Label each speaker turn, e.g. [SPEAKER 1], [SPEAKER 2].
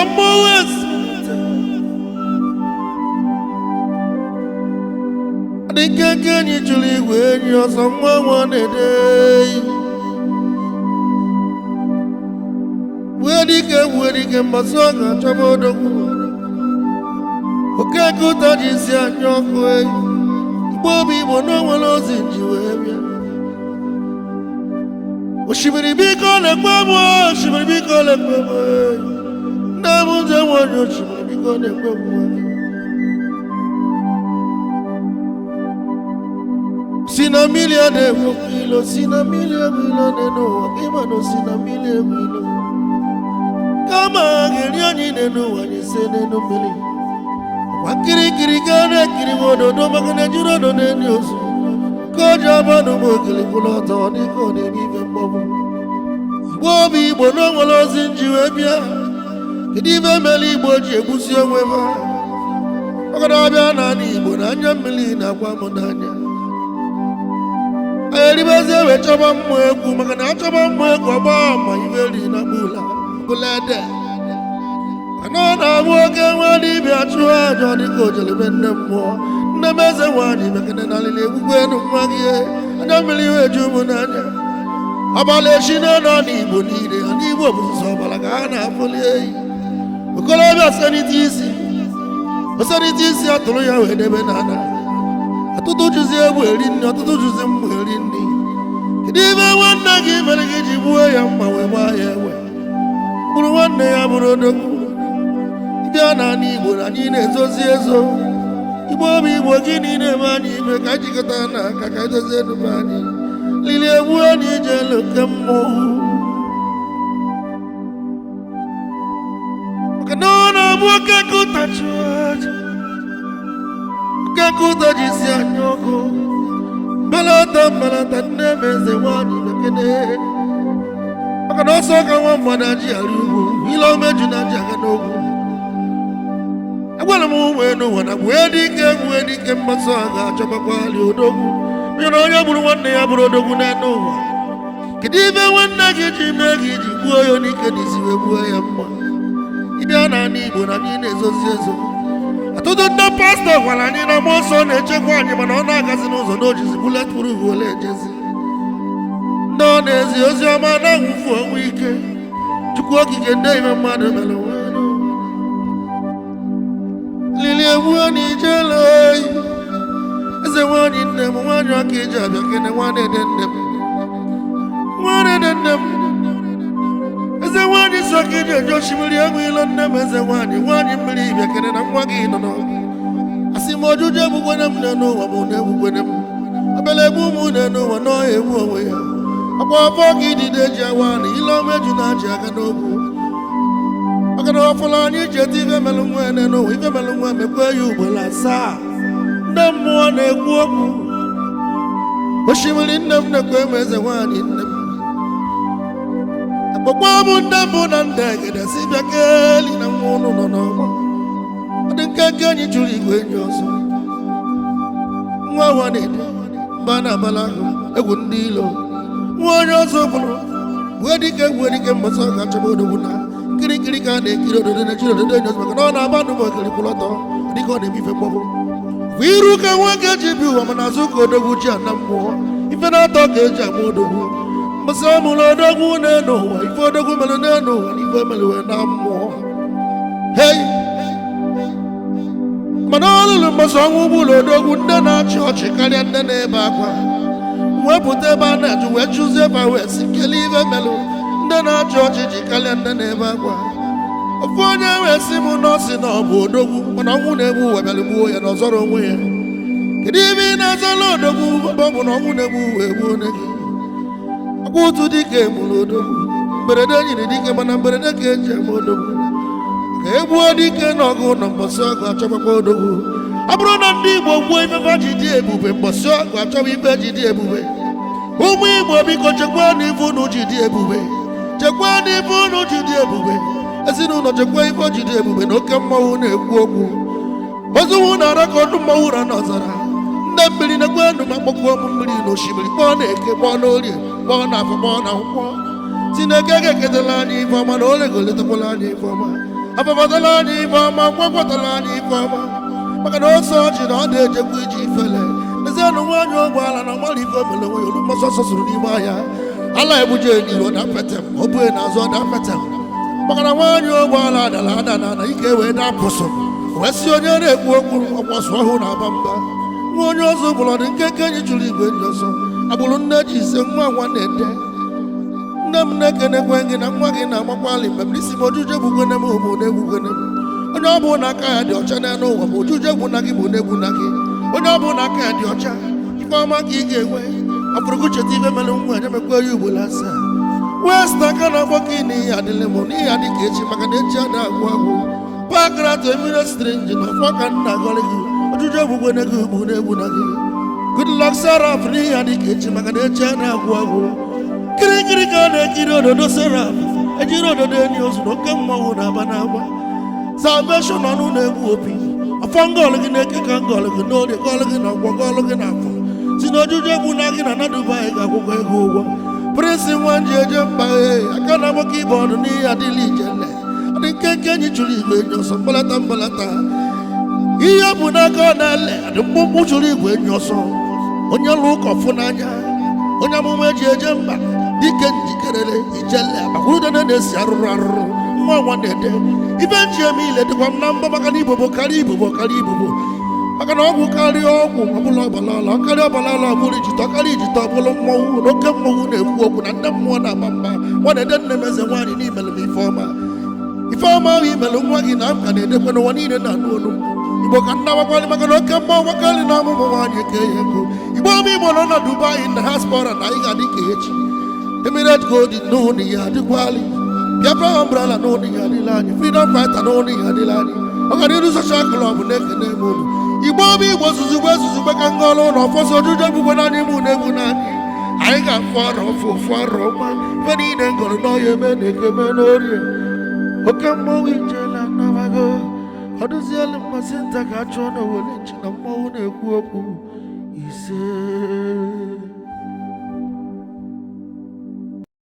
[SPEAKER 1] Moes. The can usually when you're someone a day. Where the can Masanga Chabodo. Okay, good that is your way. Bobby will no one else in you. She will be called a bubble, she will be called a bubble. Never the one she will be called a bubble. Sina milia de wilo, sina milia wilo de no, ima no sina milia wilo. Kama geliani de no, ani se de no mili. Wakiri kiri kane kiri modo do magane juro do ne nyosu. Koja banu mogili kulota oni kone bive mbobu. Bobi bono wolo zinji webia. Kidive meli boji ebusi onweva. Wakada bia nani bonanya mili na kwa monanya. Ayeribaze we chaba mwegu magana chaba mwegu abama iveli na bula bulade. Anona woke wadi bia chua jodi kojele bende mwa. Nemeze wadi mekene nalile ugwenu mwagie. Anyamili we jumu nanya. Abale shina nani bonide anibo buso balagana afoli. Ukola bia sanitisi. Sanitisi atolo ya wedebe nana. Atutu juzi ebuerini, atutu juzi mbuerini. Kidive wanda kimeleki jibuwe ya mmawe mwayewe. Buru wanda ya burodoku. Ibiana ni ibo na nine zozi ezo. Ibo bibo kini ne mani ibe kajikatana kakaito zedu mani. Lili ebuwe ni jelo kemo. Wakanona buwake kutachuaja. Kakuta jisi anyoko Malata nemeze wani mekene Akanosoka wamwanaji arugu Hilo meju na jaganogu Agwala muwenu wana Mwedike mbasaga Chapa kwali odogu Myono buru wane ya buru odogu nenuwa Kidive wana kijimegi Buoyo nike nisiwe buwe ya mwa Ibiana nibo na nine zoziezo Atudu na pastor wala nina moso neche kwa nyema na ona kazi nuzo nojizi bulletproof wale jezi. No nezi ozi wa mana ufu wa wike. Chukua kikende ime mada melo wano. Lili ebuwa ni jeloi. Eze wani nemu wanyo akijabia kene wane dendemu. Wane dendemu. Eze wani sokije joshimili yangu ilo nemu eze wani mbili vya kene na mwagi inono. Asimoju jebu kwene mneno wa munebu kwene mu. Abele bumu neno wa noe uwe ya. Akwa foki dideja wani ilo meju na jaga nobu. Akano wafulani jeti ife melungwe neno ife melungwe mekwe yubo la saa. Nemu wane kuoku. Oshimili nemu nekwe meze wani nemu. Kwa ndambo na ndege da sibya keli na mwono nono. Adinka ni chuli kwenyoso. Mwa wanede bana balago egundilo. Mwanyoso kuno. Wedike mbasoka chabodo kuna. Kiri kane kiro dodene chiro dodene nyoso. Kanona abanu mwakili kuloto. Adiko ne mife mbobo. Viruka wake jibi wa manazuko dogu jana mwa. Ife na toke jamo dogu. Masamulo dogu neno, ifo dogu melo neno, ifo melo enamo. Hey, manalo masangu bulo dogu nena choche kali andene bakwa. Wepute bana tu wechuze pa wesi kelive melo nena choche kali andene bakwa. Ofonya wesi munosi no bodogu, manangu nebu webelibu ya nozoro mwe. Kidivi na zalo dogu, babu nangu nebu webu negi. Kutu dike mulodogu Berede nyini dike mana berede keje modogu Kebu dike nogu na mbasogu achaba kodogu Abro na ndibo mwe imefa jidi ebube Mbasogu achaba ibe jidi ebube Umu imo biko chekwa ni funu jidi ebube Chekwa ni funu jidi ebube Esinu no chekwa ifo jidi ebube Noke maune kuoku Ozu una rakodu maura nazara Ndambili na kwenu mabokuwa mbili no shibili Pone eke pone olie Bona for bona ukwa. Sinekeke ketelani for man ole gole to polani for man. ababatala anyị ife ọma gwakọtala anyị ife ọma maka na ose ọjị na ọ na-ejekwa iji ifele ezianụ nwaanyị ụgbọala na mmadụ ife omele nwe olu mmọsọ sọsụrụ n'ime ọhịa ala ebuje enyi ọda petem ọ bụghị n'azụ ọda petem maka na nwaanyị ụgbọala adala ada na ana ike wee dapụsụ wee si onye na-ekwu okwu ọgbọsụ ọhụụ na aba mba nwa onye ọzọ bụrụ dị nke enyi chụrụ igwe enyi ọzọ agbụrụ nne ji ise nwa na-ede nne m na-ekenekwe gị na nwa gị na-agbakwali mgbe m isi m ojuje gbugwene m bụ na-egbugwene m onye ọ bụrụ na aka ya dị ọcha n'elu ụwa ma ojuje egwu na gị bụ na-egwu na gị onye ọ bụrụ na aka ya dị ọcha ife ọma ka ị ga-enwe ọfụrụgụ cheta ife mere nwa anyamekwa ya ugboro asaa west aka na afọ ka ị na ihe adịlị m n'ihe adị ka echi maka na echi ada agwụ agwụ pakrato emire strinji na ọfọ ka nna agọrị gị ojuje egbugwene gị bụ na-egwu na gị good luck Saraf n'ihe adị ka echi maka na echi ada agwụ agwụ kirikiri ka a na-ekiri ododo Saraf ejiri ododo enyi ozu na oke mmanwụ na-aba n'agba salveshọn ọnụ na-egbu opi afọ ngọlụ gị na-eke ka ngọlụ gị n'oge gọlụ gị na ọgwọ gọlụ gị na afọ si na ojuju egwu na gị na Dubai ga-akwụkwọ ego ụgwọ prinsi nwa nji eje mba aka na nwoke ibe ọdụ n'ihe adịla ijele adị nke enyi chụrụ igwe enyi ọsọ mbalata mbalata ihe bụ n'aka ọ na-ele adị mkpụmkpụ chụrụ igwe enyi ọsọ onye lụ ụka ọfụ n'anya onye amụma eji eje mba dike njikerere ijele akwụrụdene na-esi arụrụ arụrụ nwa nwa na-ede ibe nji eme ile dịkwa m na mba maka na ibobo karịa ibobo karịa ibobo maka na ọgwụ karịa ọgwụ ọbụla ọbalala karịa ọbalala ọbụla ijitọ karịa ijitọ ọbụla mmọnwụ na oke mmọnwụ na-ekwu okwu na nne mmụọ na-aba mba nwa na-ede nne m eze nwaanyị n'imele m ife ọma ahụ imele nwa gị na m ka na-edekwe n'ụwa niile na-anụ olu igbo ka nna wakwalị maka na oke mmọnwụ nwakarị na ọmụmụ nwaanyị eke ya ego igbo ọma igbo nọ na Dubai na diaspora na anyị ga-adị ka echi Emirate Gold n'ụlọ ya adịkwalị Biafra umbrella n'ụlọ ya adịla anyị Freedom Fighter n'ụlọ ya adịla anyị ọganiru social club na-ekene m olu igbo ọma igbo zuzugbe ka ngọlụ ụlọ ọfọsọ ojuju egbugbe na n'ime ụlọ egwu na anyị ga-afụ ọrụ ofu ọrụ ọma ife niile ngọrọ n'ọhịa eme na-ekeme n'orie oke mmọnwụ ijela nnabago ọdụzielu mmasị nta ka a chụọ na wele nchi na mmọnwụ na-ekwu okwu ise